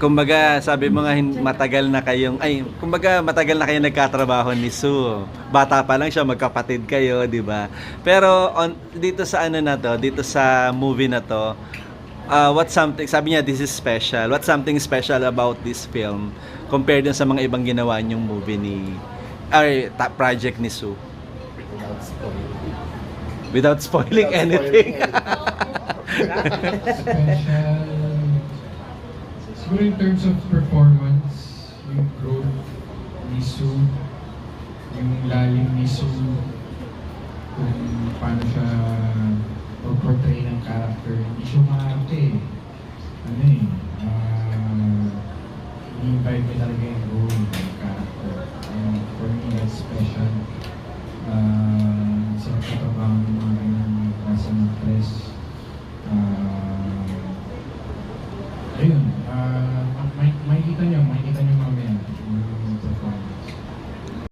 kumbaga, sabi mo nga matagal na kayong matagal na kayong nagkatrabaho ni Sue. Bata pa lang siya, magkapatid kayo, 'di ba? Pero dito sa ano na to, dito sa movie na to, what's something, sabi niya this is special. What's something special about this film compared dun sa mga ibang ginawa niyong movie project ni Sue? Without spoiling. Without spoiling anything. Special. Siguro in terms of performance, yung growth ni Sue, yung lalim ni Sue, kung paano siya portray ng character. Hindi siya maarte eh. Ano eh, ini-invite niya talaga yung role ng character. For me, that's special. Sa katrabaho ng mga ganyan klase ng press. Ayun, makikita niyo